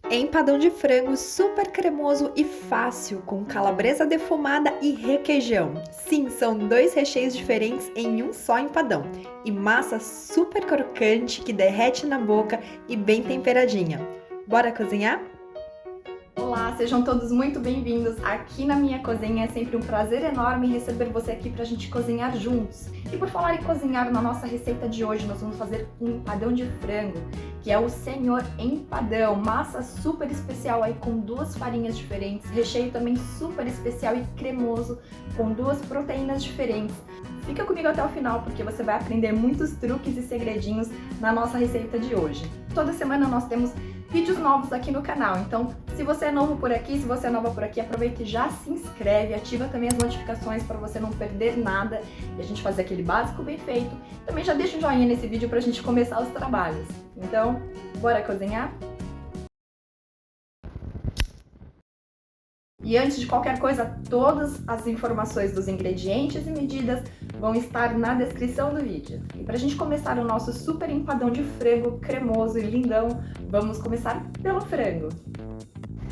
Empadão de frango super cremoso e fácil, com calabresa defumada e requeijão. Sim, são dois recheios diferentes em um só empadão. E massa super crocante que derrete na boca e bem temperadinha. Bora cozinhar? Olá, sejam todos muito bem-vindos aqui na minha cozinha. É sempre um prazer enorme receber você aqui pra gente cozinhar juntos. E por falar em cozinhar, na nossa receita de hoje nós vamos fazer um empadão de frango, que é o Senhor Empadão. Massa super especial aí com duas farinhas diferentes, recheio também super especial e cremoso com duas proteínas diferentes. Fica comigo até o final porque você vai aprender muitos truques e segredinhos na nossa receita de hoje. Toda semana nós temos vídeos novos aqui no canal, então se você é novo por aqui, se você é nova por aqui, aproveita e já se inscreve, ativa também as notificações para você não perder nada e a gente fazer aquele básico bem feito. Também já deixa um joinha nesse vídeo para a gente começar os trabalhos. Então, bora cozinhar? E antes de qualquer coisa, todas as informações dos ingredientes e medidas vão estar na descrição do vídeo. E para a gente começar o nosso super empadão de frango cremoso e lindão, vamos começar pelo frango.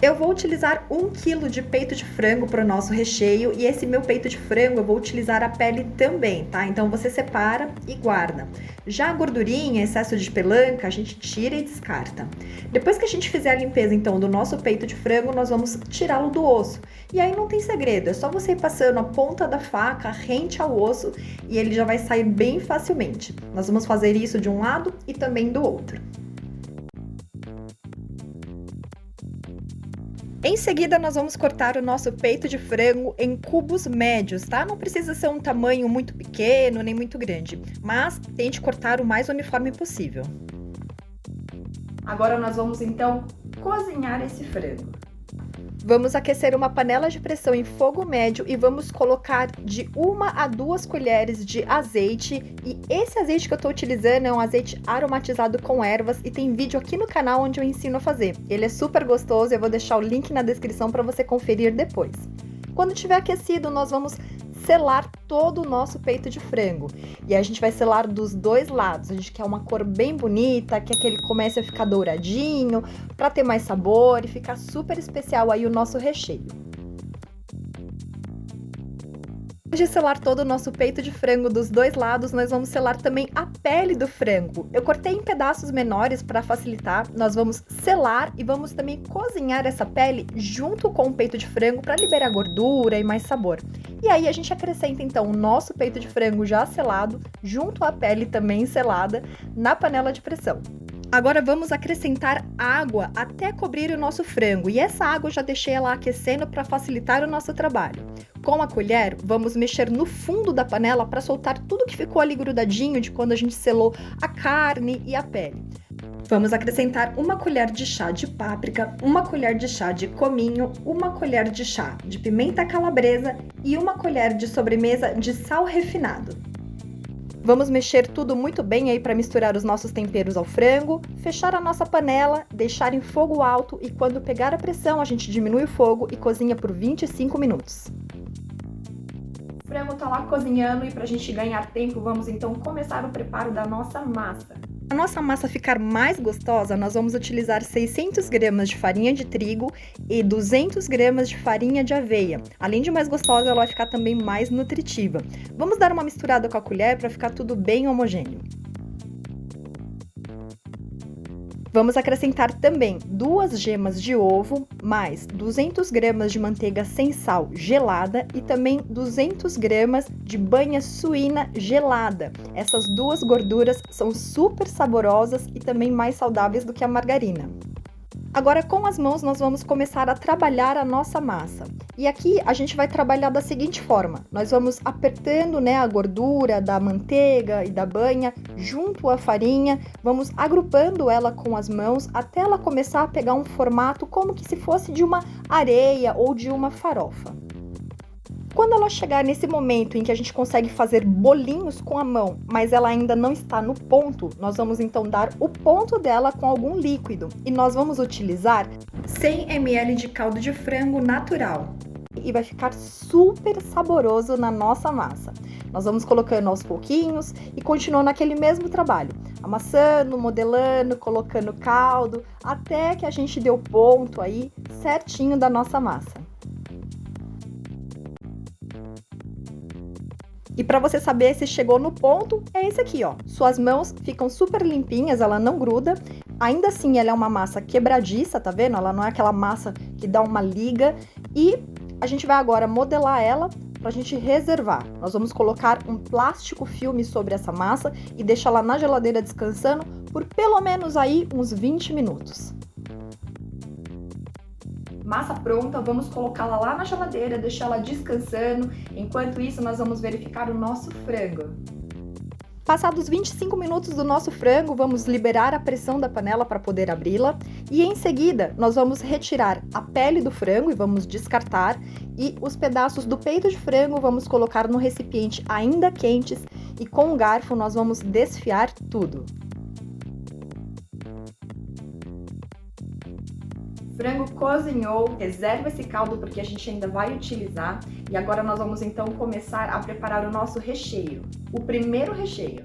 Eu vou utilizar 1 kg de peito de frango para o nosso recheio e esse meu peito de frango eu vou utilizar a pele também, tá? Então você separa e guarda. Já a gordurinha, excesso de pelanca, a gente tira e descarta. Depois que a gente fizer a limpeza então do nosso peito de frango, nós vamos tirá-lo do osso. E aí não tem segredo, é só você ir passando a ponta da faca rente ao osso e ele já vai sair bem facilmente. Nós vamos fazer isso de um lado e também do outro. Em seguida, nós vamos cortar o nosso peito de frango em cubos médios, tá? Não precisa ser um tamanho muito pequeno, nem muito grande, mas tente cortar o mais uniforme possível. Agora nós vamos então cozinhar esse frango. Vamos aquecer uma panela de pressão em fogo médio e vamos colocar de 1 a 2 colheres de azeite. E esse azeite que eu estou utilizando é um azeite aromatizado com ervas e tem vídeo aqui no canal onde eu ensino a fazer. Ele é super gostoso e eu vou deixar o link na descrição para você conferir depois. Quando tiver aquecido, nós vamos selar todo o nosso peito de frango. E a gente vai selar dos dois lados. A gente quer uma cor bem bonita, quer que ele comece a ficar douradinho, para ter mais sabor e ficar super especial aí o nosso recheio. Depois de selar todo o nosso peito de frango dos dois lados, nós vamos selar também a pele do frango. Eu cortei em pedaços menores para facilitar. Nós vamos selar e vamos também cozinhar essa pele junto com o peito de frango para liberar gordura e mais sabor. E aí a gente acrescenta então o nosso peito de frango já selado, junto à pele também selada, na panela de pressão. Agora vamos acrescentar água até cobrir o nosso frango e essa água eu já deixei ela aquecendo para facilitar o nosso trabalho. Com a colher, vamos mexer no fundo da panela para soltar tudo que ficou ali grudadinho de quando a gente selou a carne e a pele. Vamos acrescentar 1 colher de chá de páprica, 1 colher de chá de cominho, 1 colher de chá de pimenta calabresa e 1 colher de sobremesa de sal refinado. Vamos mexer tudo muito bem aí para misturar os nossos temperos ao frango, fechar a nossa panela, deixar em fogo alto e quando pegar a pressão a gente diminui o fogo e cozinha por 25 minutos. O frango tá lá cozinhando e pra gente ganhar tempo, vamos então começar o preparo da nossa massa. Para a nossa massa ficar mais gostosa, nós vamos utilizar 600 gramas de farinha de trigo e 200 gramas de farinha de aveia. Além de mais gostosa, ela vai ficar também mais nutritiva. Vamos dar uma misturada com a colher para ficar tudo bem homogêneo. Vamos acrescentar também 2 gemas de ovo, mais 200 gramas de manteiga sem sal gelada e também 200 gramas de banha suína gelada. Essas duas gorduras são super saborosas e também mais saudáveis do que a margarina. Agora, com as mãos, nós vamos começar a trabalhar a nossa massa. E aqui a gente vai trabalhar da seguinte forma. Nós vamos apertando, a gordura da manteiga e da banha junto à farinha. Vamos agrupando ela com as mãos até ela começar a pegar um formato como que se fosse de uma areia ou de uma farofa. Quando ela chegar nesse momento em que a gente consegue fazer bolinhos com a mão, mas ela ainda não está no ponto, nós vamos então dar o ponto dela com algum líquido. E nós vamos utilizar 100 ml de caldo de frango natural. E vai ficar super saboroso na nossa massa. Nós vamos colocando aos pouquinhos e continuando aquele mesmo trabalho, amassando, modelando, colocando caldo, até que a gente dê o ponto aí certinho da nossa massa. E para você saber se chegou no ponto, é esse aqui, ó. Suas mãos ficam super limpinhas, ela não gruda. Ainda assim, ela é uma massa quebradiça, tá vendo? Ela não é aquela massa que dá uma liga. E a gente vai agora modelar ela pra gente reservar. Nós vamos colocar um plástico filme sobre essa massa e deixar ela na geladeira descansando por pelo menos aí uns 20 minutos. Massa pronta, vamos colocá-la lá na geladeira, deixá-la descansando. Enquanto isso, nós vamos verificar o nosso frango. Passados 25 minutos do nosso frango, vamos liberar a pressão da panela para poder abri-la. E em seguida, nós vamos retirar a pele do frango e vamos descartar. E os pedaços do peito de frango vamos colocar no recipiente ainda quentes. E com o garfo nós vamos desfiar tudo. Frango cozinhou, reserva esse caldo porque a gente ainda vai utilizar. E agora nós vamos então começar a preparar o nosso recheio. O primeiro recheio.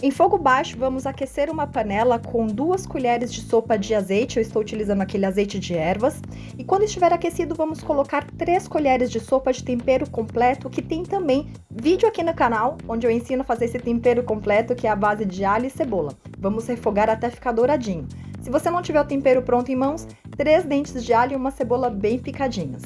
Em fogo baixo, vamos aquecer uma panela com 2 colheres de sopa de azeite. Eu estou utilizando aquele azeite de ervas. E quando estiver aquecido, vamos colocar 3 colheres de sopa de tempero completo, que tem também vídeo aqui no canal, onde eu ensino a fazer esse tempero completo, que é a base de alho e cebola. Vamos refogar até ficar douradinho. Se você não tiver o tempero pronto em mãos, 3 dentes de alho e uma cebola bem picadinhas.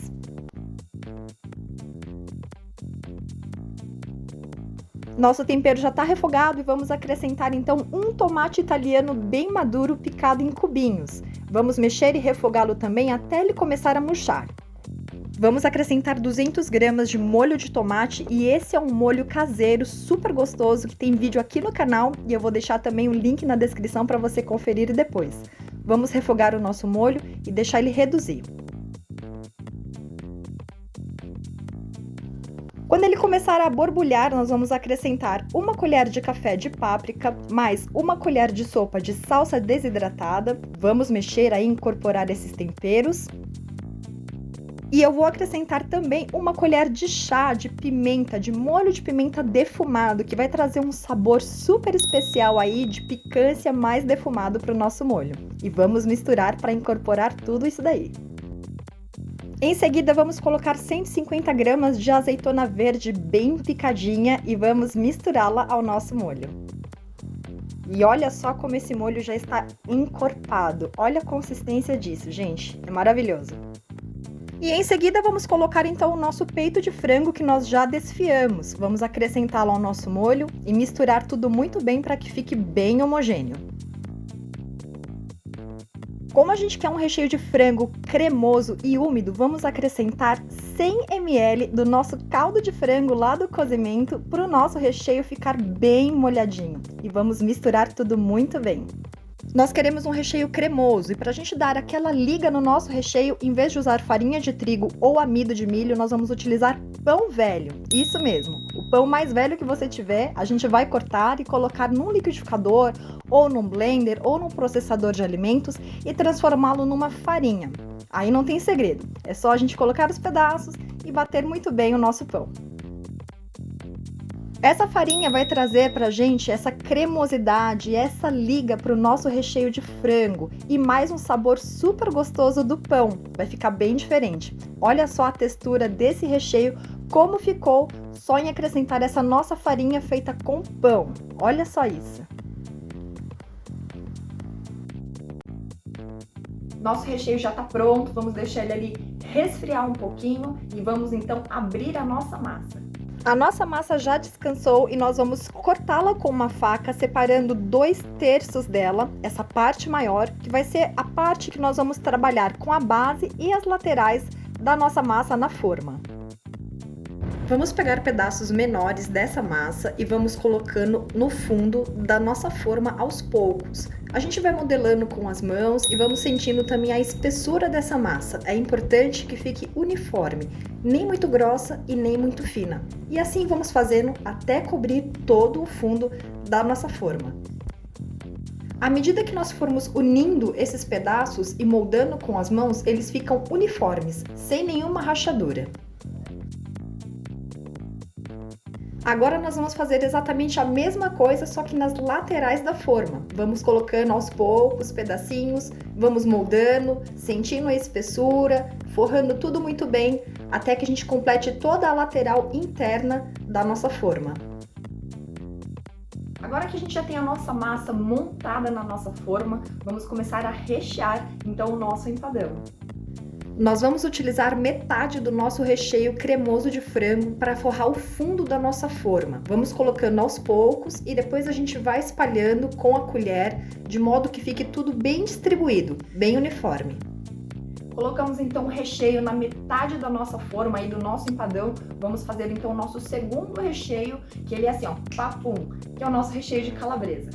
Nosso tempero já está refogado e vamos acrescentar então um tomate italiano bem maduro picado em cubinhos. Vamos mexer e refogá-lo também até ele começar a murchar. Vamos acrescentar 200 gramas de molho de tomate e esse é um molho caseiro super gostoso que tem vídeo aqui no canal e eu vou deixar também o link na descrição para você conferir depois. Vamos refogar o nosso molho e deixar ele reduzir. Quando ele começar a borbulhar, nós vamos acrescentar 1 colher de café de páprica, mais 1 colher de sopa de salsa desidratada. Vamos mexer aí, incorporar esses temperos. E eu vou acrescentar também 1 colher de chá de pimenta, de molho de pimenta defumado, que vai trazer um sabor super especial aí, de picância mais defumado para o nosso molho. E vamos misturar para incorporar tudo isso daí. Em seguida, vamos colocar 150 gramas de azeitona verde bem picadinha e vamos misturá-la ao nosso molho. E olha só como esse molho já está encorpado. Olha a consistência disso, gente. É maravilhoso. E em seguida, vamos colocar então o nosso peito de frango que nós já desfiamos. Vamos acrescentá-lo ao nosso molho e misturar tudo muito bem para que fique bem homogêneo. Como a gente quer um recheio de frango cremoso e úmido, vamos acrescentar 100 ml do nosso caldo de frango lá do cozimento para o nosso recheio ficar bem molhadinho. E vamos misturar tudo muito bem. Nós queremos um recheio cremoso e para a gente dar aquela liga no nosso recheio, em vez de usar farinha de trigo ou amido de milho, nós vamos utilizar pão velho. Isso mesmo, o pão mais velho que você tiver, a gente vai cortar e colocar num liquidificador ou num blender ou num processador de alimentos e transformá-lo numa farinha. Aí não tem segredo, é só a gente colocar os pedaços e bater muito bem o nosso pão. Essa farinha vai trazer pra gente essa cremosidade, essa liga pro nosso recheio de frango e mais um sabor super gostoso do pão, vai ficar bem diferente. Olha só a textura desse recheio, como ficou só em acrescentar essa nossa farinha feita com pão. Olha só isso. Nosso recheio já tá pronto, vamos deixar ele ali resfriar um pouquinho e vamos então abrir a nossa massa. A nossa massa já descansou e nós vamos cortá-la com uma faca, separando 2/3 dela, essa parte maior, que vai ser a parte que nós vamos trabalhar com a base e as laterais da nossa massa na forma. Vamos pegar pedaços menores dessa massa e vamos colocando no fundo da nossa forma aos poucos. A gente vai modelando com as mãos e vamos sentindo também a espessura dessa massa. É importante que fique uniforme, nem muito grossa e nem muito fina. E assim vamos fazendo até cobrir todo o fundo da nossa forma. À medida que nós formos unindo esses pedaços e moldando com as mãos, eles ficam uniformes, sem nenhuma rachadura. Agora nós vamos fazer exatamente a mesma coisa, só que nas laterais da forma. Vamos colocando aos poucos pedacinhos, vamos moldando, sentindo a espessura, forrando tudo muito bem, até que a gente complete toda a lateral interna da nossa forma. Agora que a gente já tem a nossa massa montada na nossa forma, vamos começar a rechear então o nosso empadão. Nós vamos utilizar metade do nosso recheio cremoso de frango para forrar o fundo da nossa forma. Vamos colocando aos poucos e depois a gente vai espalhando com a colher, de modo que fique tudo bem distribuído, bem uniforme. Colocamos então o recheio na metade da nossa forma aí do nosso empadão. Vamos fazer então o nosso segundo recheio, que ele é assim, ó, papum, que é o nosso recheio de calabresa.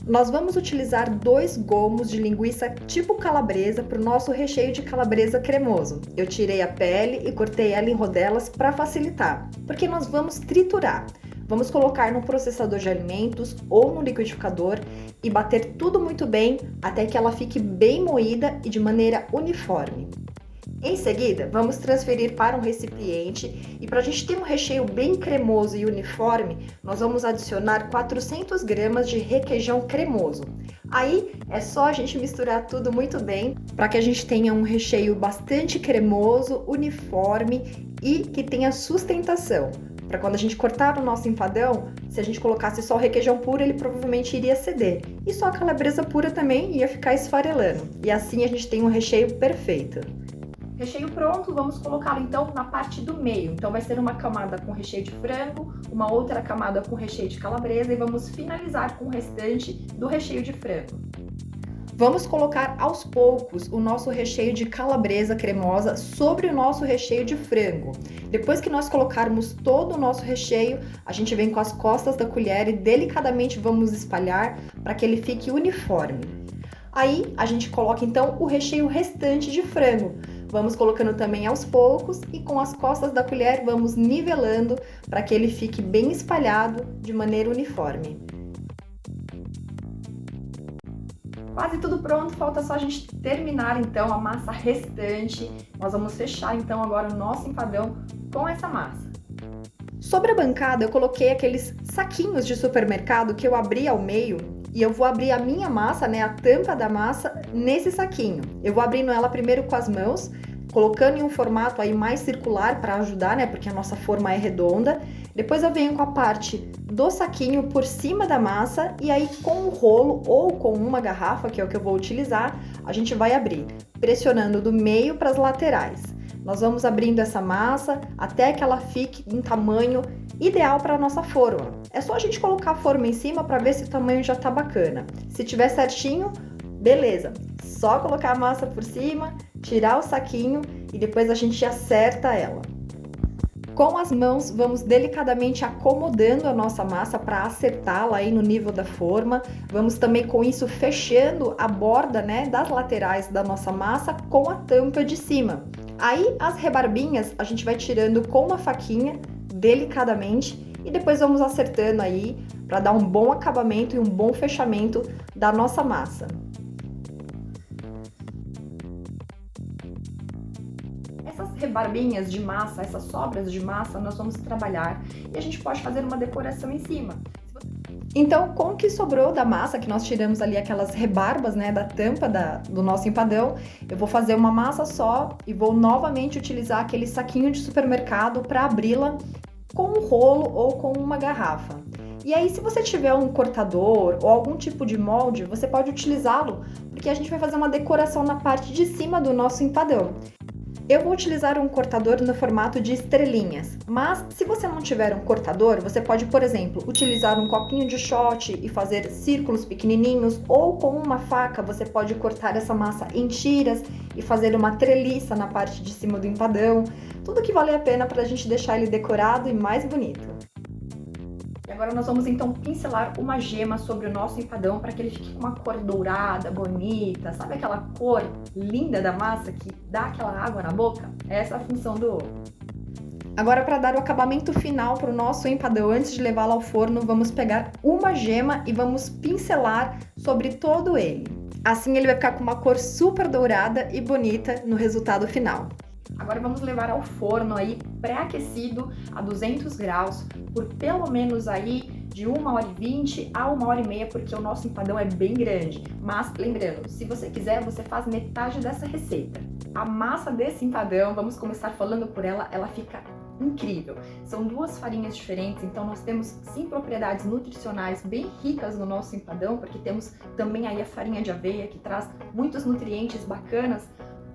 Nós vamos utilizar 2 gomos de linguiça tipo calabresa para o nosso recheio de calabresa cremoso. Eu tirei a pele e cortei ela em rodelas para facilitar, porque nós vamos triturar. Vamos colocar no processador de alimentos ou no liquidificador e bater tudo muito bem até que ela fique bem moída e de maneira uniforme. Em seguida, vamos transferir para um recipiente e para a gente ter um recheio bem cremoso e uniforme, nós vamos adicionar 400 gramas de requeijão cremoso. Aí é só a gente misturar tudo muito bem para que a gente tenha um recheio bastante cremoso, uniforme e que tenha sustentação. Para quando a gente cortar o nosso empadão, se a gente colocasse só o requeijão puro, ele provavelmente iria ceder. E só a calabresa pura também ia ficar esfarelando. E assim a gente tem um recheio perfeito. Recheio pronto, vamos colocá-lo então na parte do meio. Então vai ser uma camada com recheio de frango, uma outra camada com recheio de calabresa e vamos finalizar com o restante do recheio de frango. Vamos colocar aos poucos o nosso recheio de calabresa cremosa sobre o nosso recheio de frango. Depois que nós colocarmos todo o nosso recheio, a gente vem com as costas da colher e delicadamente vamos espalhar para que ele fique uniforme. Aí a gente coloca então o recheio restante de frango. Vamos colocando também aos poucos e com as costas da colher vamos nivelando para que ele fique bem espalhado de maneira uniforme. Quase tudo pronto, falta só a gente terminar então a massa restante. Nós vamos fechar então agora o nosso empadão com essa massa. Sobre a bancada eu coloquei aqueles saquinhos de supermercado que eu abri ao meio e eu vou abrir a minha massa, né, a tampa da massa nesse saquinho. Eu vou abrindo ela primeiro com as mãos, colocando em um formato aí mais circular para ajudar, né, porque a nossa forma é redonda. Depois eu venho com a parte do saquinho por cima da massa e aí com um rolo ou com uma garrafa, que é o que eu vou utilizar, a gente vai abrir, pressionando do meio para as laterais. Nós vamos abrindo essa massa até que ela fique em tamanho ideal para a nossa forma. É só a gente colocar a forma em cima para ver se o tamanho já tá bacana. Se tiver certinho, beleza. Só colocar a massa por cima, tirar o saquinho e depois a gente acerta ela. Com as mãos, vamos delicadamente acomodando a nossa massa para acertá-la aí no nível da forma. Vamos também com isso fechando a borda, né, das laterais da nossa massa com a tampa de cima. Aí as rebarbinhas a gente vai tirando com uma faquinha, delicadamente, e depois vamos acertando aí para dar um bom acabamento e um bom fechamento da nossa massa. Essas rebarbinhas de massa, essas sobras de massa, nós vamos trabalhar e a gente pode fazer uma decoração em cima. Então, com o que sobrou da massa, que nós tiramos ali aquelas rebarbas, né, da tampa do nosso empadão, eu vou fazer uma massa só e vou novamente utilizar aquele saquinho de supermercado para abri-la com um rolo ou com uma garrafa. E aí, se você tiver um cortador ou algum tipo de molde, você pode utilizá-lo, porque a gente vai fazer uma decoração na parte de cima do nosso empadão. Eu vou utilizar um cortador no formato de estrelinhas, mas se você não tiver um cortador, você pode, por exemplo, utilizar um copinho de shot e fazer círculos pequenininhos, ou com uma faca você pode cortar essa massa em tiras e fazer uma treliça na parte de cima do empadão, tudo que vale a pena para a gente deixar ele decorado e mais bonito. E agora nós vamos então pincelar uma gema sobre o nosso empadão para que ele fique com uma cor dourada, bonita, sabe aquela cor linda da massa que dá aquela água na boca? Essa é a função do ovo. Agora, para dar o acabamento final para o nosso empadão antes de levá-lo ao forno, vamos pegar uma gema e vamos pincelar sobre todo ele. Assim ele vai ficar com uma cor super dourada e bonita no resultado final. Agora vamos levar ao forno aí pré-aquecido a 200 graus por pelo menos aí de 1h20 a 1h30, porque o nosso empadão é bem grande. Mas lembrando, se você quiser, você faz metade dessa receita. A massa desse empadão, vamos começar falando por ela, ela fica incrível. São duas farinhas diferentes, então nós temos sim propriedades nutricionais bem ricas no nosso empadão, porque temos também aí a farinha de aveia que traz muitos nutrientes bacanas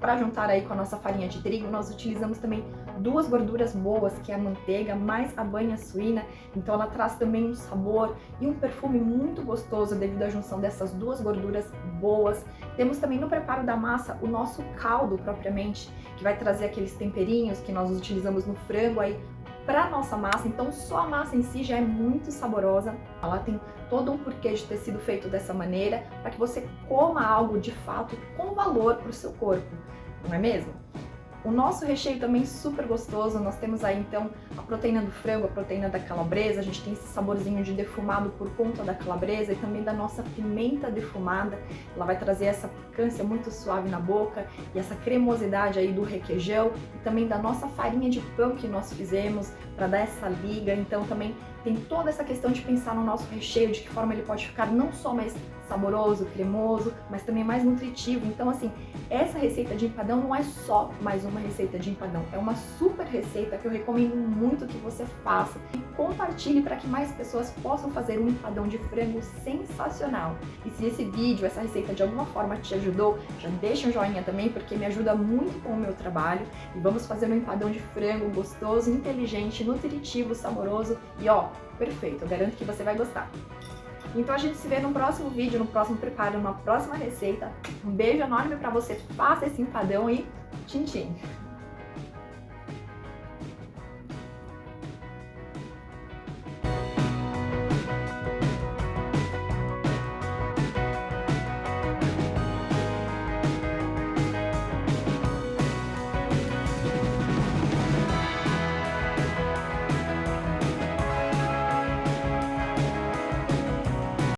para juntar aí com a nossa farinha de trigo. Nós utilizamos também duas gorduras boas, que é a manteiga mais a banha suína, então ela traz também um sabor e um perfume muito gostoso devido à junção dessas duas gorduras boas. Temos também no preparo da massa o nosso caldo propriamente, que vai trazer aqueles temperinhos que nós utilizamos no frango aí para nossa massa, então só a massa em si já é muito saborosa. Ela tem todo um porquê de ter sido feito dessa maneira, para que você coma algo de fato com valor para o seu corpo, não é mesmo? O nosso recheio também super gostoso, nós temos aí então a proteína do frango, a proteína da calabresa, a gente tem esse saborzinho de defumado por conta da calabresa e também da nossa pimenta defumada. Ela vai trazer essa picância muito suave na boca e essa cremosidade aí do requeijão e também da nossa farinha de pão que nós fizemos para dar essa liga. Então também tem toda essa questão de pensar no nosso recheio, de que forma ele pode ficar não só mais saboroso, cremoso, mas também mais nutritivo. Então assim, essa receita de empadão não é só mais uma receita de empadão, é uma super receita que eu recomendo muito que você faça e compartilhe para que mais pessoas possam fazer um empadão de frango sensacional. E se esse vídeo, essa receita de alguma forma te ajudou, já deixa um joinha também, porque me ajuda muito com o meu trabalho. E vamos fazer um empadão de frango gostoso, inteligente, nutritivo, saboroso e ó, perfeito, eu garanto que você vai gostar. Então a gente se vê no próximo vídeo, no próximo preparo, numa próxima receita. Um beijo enorme pra você, faça esse empadão e tchim tchim!